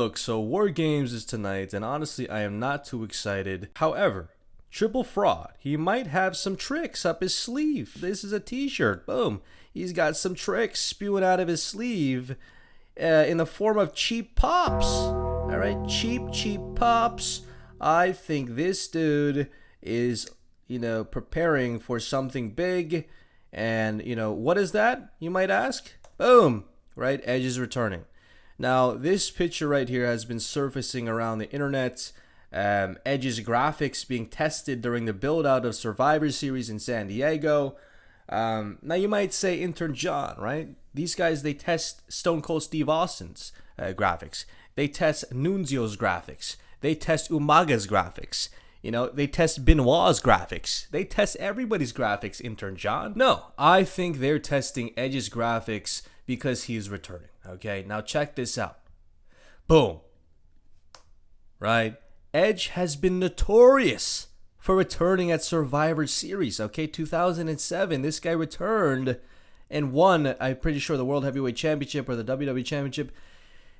Look, so War Games is tonight, and honestly, I am not too excited. However, Triple Fraud, he might have some tricks up his sleeve. This is a t-shirt. Boom. He's got some tricks spewing out of his sleeve in the form of cheap pops. All right, cheap pops. I think this dude is, preparing for something big. And, what is that, you might ask? Boom, right? Edge is returning. Now, this picture right here has been surfacing around the internet. Edge's graphics being tested during the build-out of Survivor Series in San Diego. Now, you might say Intern John, right? These guys, they test Stone Cold Steve Austin's graphics. They test Nunzio's graphics. They test Umaga's graphics. They test Benoit's graphics. They test everybody's graphics, Intern John. No, I think they're testing Edge's graphics because he's returning. Okay, now check this out. Boom. Right? Edge has been notorious for returning at Survivor Series. Okay, 2007, this guy returned and won, I'm pretty sure, the World Heavyweight Championship or the WWE Championship.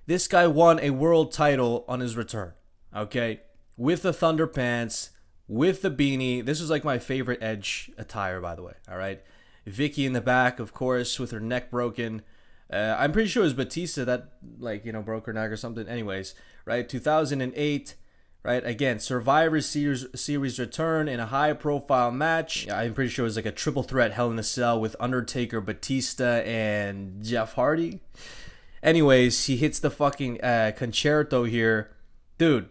This guy won a world title on his return. Okay, with the Thunder Pants, with the beanie. This was like my favorite Edge attire, by the way. All right, Vicky in the back, of course, with her neck broken. I'm pretty sure it was Batista that, broke her neck or something. Anyways, right, 2008, right, again, Survivor Series return in a high-profile match. I'm pretty sure it was like a triple threat Hell in a Cell with Undertaker, Batista, and Jeff Hardy. Anyways, he hits the fucking concerto here. Dude,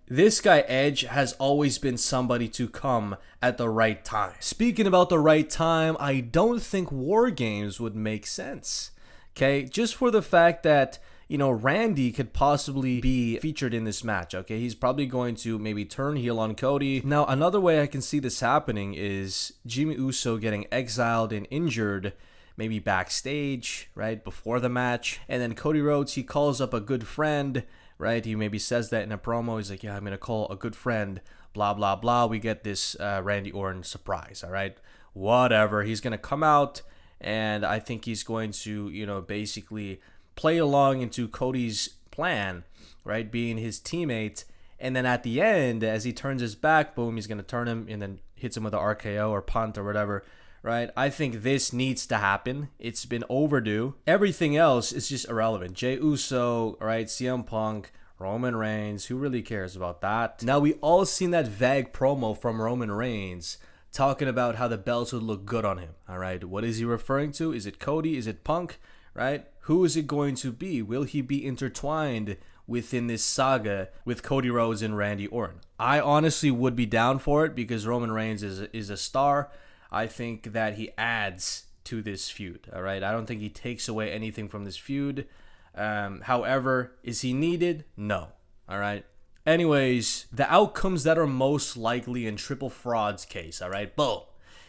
this guy Edge has always been somebody to come at the right time. Speaking about the right time, I don't think War Games would make sense. Okay, just for the fact that, Randy could possibly be featured in this match. Okay, he's probably going to maybe turn heel on Cody. Now, another way I can see this happening is Jimmy Uso getting exiled and injured, maybe backstage, right, before the match. And then Cody Rhodes, he calls up a good friend, right? He maybe says that in a promo. He's like, yeah, I'm going to call a good friend, blah, blah, blah. We get this Randy Orton surprise, all right? Whatever. He's going to come out, and I think he's going to, basically play along into Cody's plan, right, being his teammate. And then at the end, as he turns his back, boom, he's going to turn him and then hits him with an RKO or punt or whatever, right? I think this needs to happen. It's been overdue. Everything else is just irrelevant. Jey Uso, right? CM Punk, Roman Reigns. Who really cares about that? Now, we all seen that vague promo from Roman Reigns talking about how the belts would look good on him, all right? What is he referring to? Is it Cody? Is it Punk, right? Who is it going to be? Will he be intertwined within this saga with Cody Rhodes and Randy Orton? I honestly would be down for it because Roman Reigns is a star. I think that he adds to this feud, all right? I don't think he takes away anything from this feud. However, is he needed? No, all right? Anyways, the outcomes that are most likely in Triple Fraud's case, all right? Boom.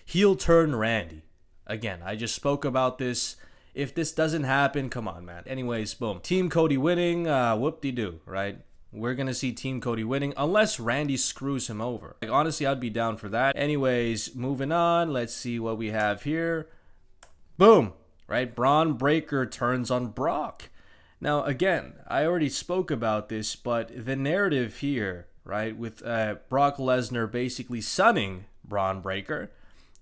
Heel turn Randy. Again, I just spoke about this. If this doesn't happen, come on, man. Anyways, boom. Team Cody winning, whoop-de-doo, right? We're going to see Team Cody winning unless Randy screws him over. Honestly, I'd be down for that. Anyways, moving on. Let's see what we have here. Boom, right? Bron Breakker turns on Brock. Now, again, I already spoke about this, but the narrative here, right, with Brock Lesnar basically sunning Bron Breakker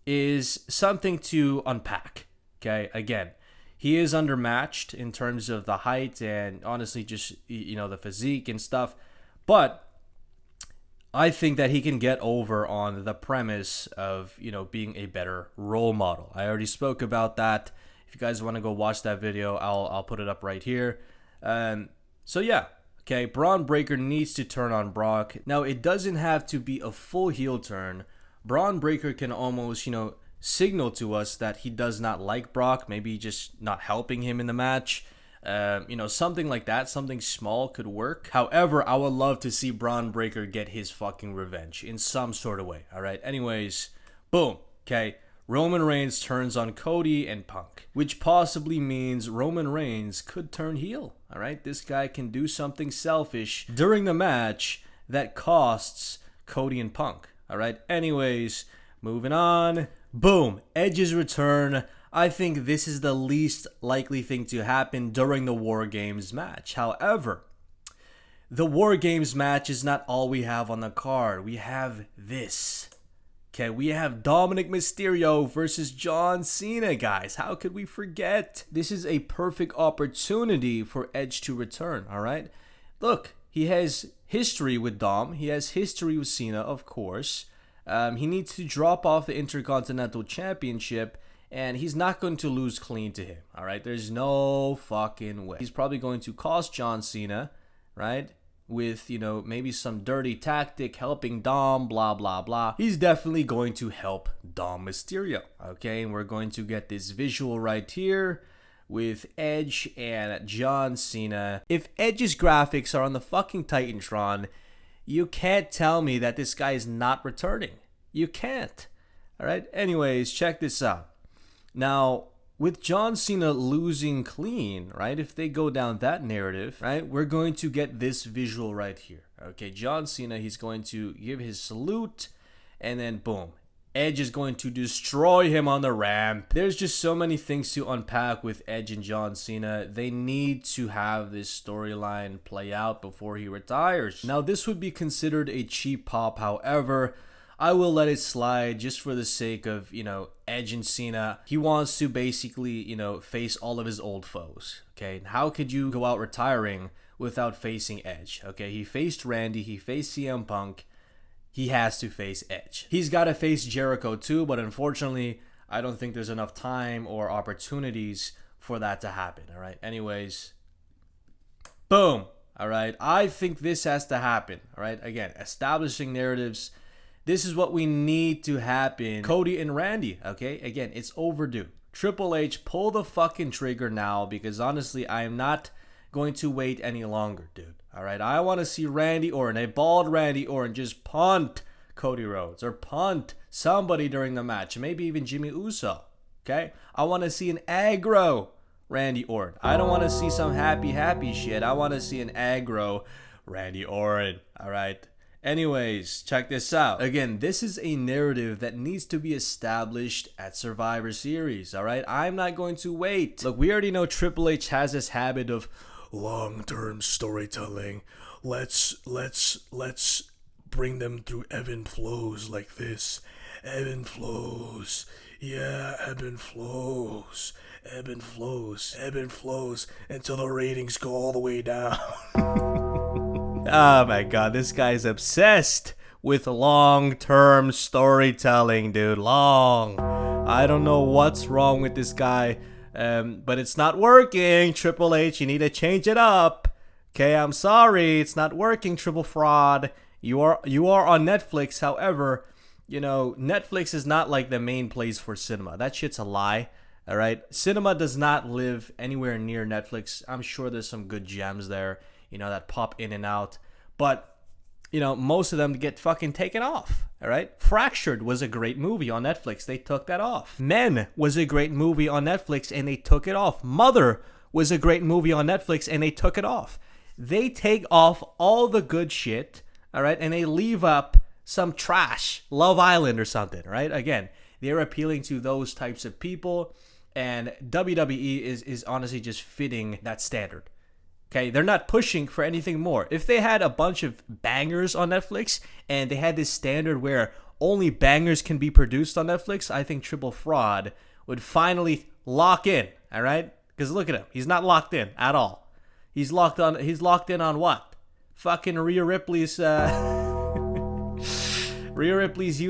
is something to unpack, okay? Again, he is undermatched in terms of the height and honestly just, the physique and stuff. But I think that he can get over on the premise of, being a better role model. I already spoke about that. If you guys want to go watch that video, I'll put it up right here. So yeah, okay, Bron Breakker needs to turn on Brock. Now, it doesn't have to be a full heel turn. Bron Breakker can almost, signal to us that he does not like Brock, maybe just not helping him in the match. Something like that, something small could work. However, I would love to see Bron Breakker get his fucking revenge in some sort of way, all right? Anyways, boom, okay. Roman Reigns turns on Cody and Punk, which possibly means Roman Reigns could turn heel, all right? This guy can do something selfish during the match that costs Cody and Punk, all right? Anyways, moving on. Boom, Edge's return. I think this is the least likely thing to happen during the War Games match. However, the War Games match is not all we have on the card. We have this. Okay, we have Dominic Mysterio versus John Cena, guys. How could we forget? This is a perfect opportunity for Edge to return, all right? Look, he has history with Dom. He has history with Cena, of course. He needs to drop off the Intercontinental Championship, and he's not going to lose clean to him, all right? There's no fucking way. He's probably going to cost John Cena, right? With, maybe some dirty tactic, helping Dom, blah, blah, blah. He's definitely going to help Dom Mysterio, okay? And we're going to get this visual right here with Edge and John Cena. If Edge's graphics are on the fucking Titantron, you can't tell me that this guy is not returning. You can't, all right? Anyways, check this out. Now, with John Cena losing clean, right? If they go down that narrative, right? We're going to get this visual right here. Okay, John Cena, he's going to give his salute, and then boom. Edge is going to destroy him on the ramp. There's just so many things to unpack with Edge and John Cena. They need to have this storyline play out before he retires. Now, this would be considered a cheap pop, however, I will let it slide just for the sake of, Edge and Cena. He wants to basically, face all of his old foes, okay? And how could you go out retiring without facing Edge, okay? He faced Randy, he faced CM Punk, he has to face Edge. He's got to face Jericho too, but unfortunately, I don't think there's enough time or opportunities for that to happen, all right? Anyways, boom, all right? I think this has to happen, all right? Again, establishing narratives. This is what we need to happen. Cody and Randy, okay? Again, it's overdue. Triple H, pull the fucking trigger now, because honestly, I am not going to wait any longer, dude. All right? I want to see Randy Orton, a bald Randy Orton, just punt Cody Rhodes or punt somebody during the match. Maybe even Jimmy Uso, okay? I want to see an aggro Randy Orton. I don't want to see some happy shit. I want to see an aggro Randy Orton, all right? Anyways, check this out. Again, this is a narrative that needs to be established at Survivor Series, all right? I'm not going to wait. Look, we already know Triple H has this habit of long-term storytelling. Let's bring them through ebb and flows like this. Ebb and flows. Yeah, ebb and flows. Ebb and flows. Ebb and flows until the ratings go all the way down. Oh my god, this guy's obsessed with long-term storytelling, dude. Long. I don't know what's wrong with this guy, but it's not working. Triple H, you need to change it up. Okay, I'm sorry, it's not working, Triple Fraud. You are on Netflix, however, Netflix is not like the main place for cinema. That shit's a lie. All right, cinema does not live anywhere near Netflix. I'm sure there's some good gems there, that pop in and out. But, most of them get fucking taken off, all right? Fractured was a great movie on Netflix. They took that off. Men was a great movie on Netflix, and they took it off. Mother was a great movie on Netflix, and they took it off. They take off all the good shit, all right? And they leave up some trash, Love Island or something, right? Again, they're appealing to those types of people, and WWE is honestly just fitting that standard. Okay, they're not pushing for anything more. If they had a bunch of bangers on Netflix and they had this standard where only bangers can be produced on Netflix, I think Triple Fraud would finally lock in, all right? Because look at him. He's not locked in at all. He's locked in on what? Fucking Rhea Ripley's you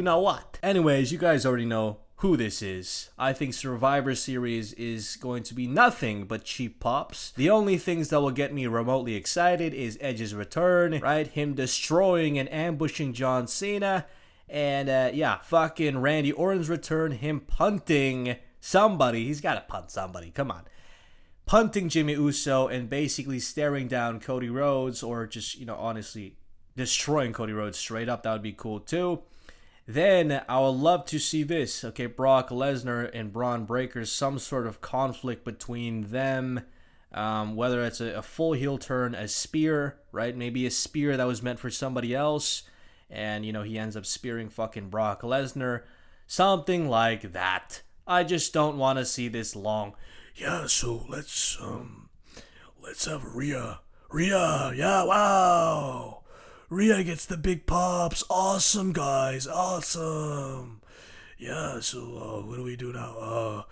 know what. Anyways, you guys already know who this is. I think Survivor Series is going to be nothing but cheap pops. The only things that will get me remotely excited is Edge's return, right? Him destroying and ambushing John Cena. And fucking Randy Orton's return, him punting somebody. He's got to punt somebody, come on. Punting Jimmy Uso and basically staring down Cody Rhodes, or just, honestly destroying Cody Rhodes straight up. That would be cool too. Then I would love to see this, okay, Brock Lesnar and Bron Breakker, some sort of conflict between them, whether it's a full heel turn, a spear, right? Maybe a spear that was meant for somebody else, and, he ends up spearing fucking Brock Lesnar, something like that. I just don't want to see this long. Yeah, so let's have Rhea Rhea, yeah, wow. Rhea gets the big pops. Awesome, guys, awesome. Yeah, so what do we do now?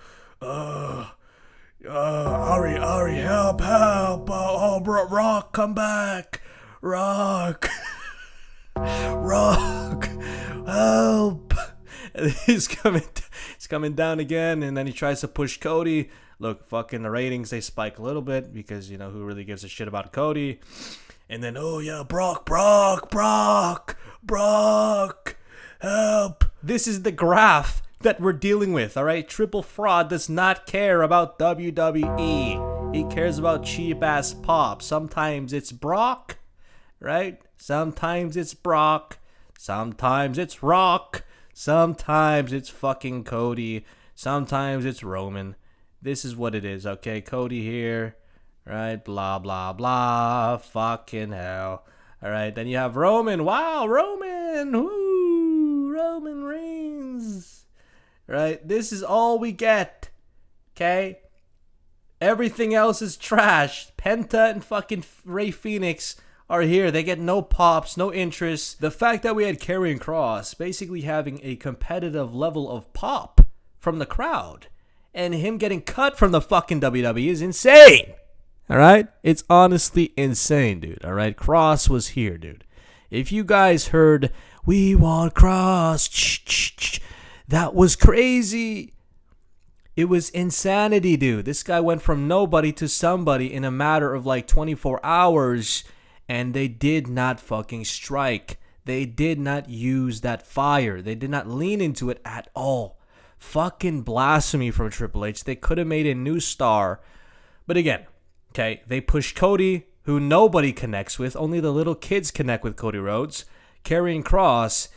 Ari, help. Rock, come back. Rock, Rock, help. And he's coming down again, and then he tries to push Cody. Look, fucking the ratings, they spike a little bit because, you know, who really gives a shit about Cody? And then, oh yeah, Brock, help. This is the graph that we're dealing with, all right? Triple Fraud does not care about WWE. He cares about cheap-ass pop. Sometimes it's Brock, right? Sometimes it's Brock. Sometimes it's Rock. Sometimes it's fucking Cody. Sometimes it's Roman. This is what it is, okay? Cody here, right? Blah, blah, blah. Fucking hell. All right, then you have Roman. Wow, Roman. Woo, Roman Reigns. Right? This is all we get, okay? Everything else is trash. Penta and fucking Rey Fenix are here. They get no pops, no interest. The fact that we had Karrion Kross basically having a competitive level of pop from the crowd and him getting cut from the fucking WWE is insane. All right? It's honestly insane, dude. All right? Kross was here, dude. If you guys heard, we want Kross, that was crazy. It was insanity, dude. This guy went from nobody to somebody in a matter of like 24 hours, and they did not fucking strike. They did not use that fire. They did not lean into it at all. Fucking blasphemy from Triple H. They could have made a new star. But again, okay, they push Cody, who nobody connects with. Only the little kids connect with Cody Rhodes. Karrion Kross,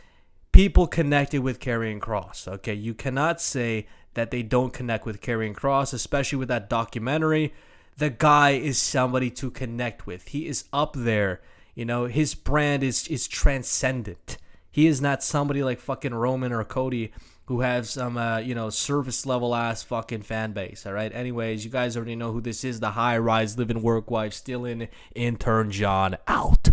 people connected with Karrion Kross. Okay, you cannot say that they don't connect with Karrion Kross, especially with that documentary. The guy is somebody to connect with. He is up there. You know, his brand is transcendent. He is not somebody like fucking Roman or Cody who have some, service level ass fucking fan base. All right. Anyways, you guys already know who this is. The high rise, living work wife, still in Intern John out.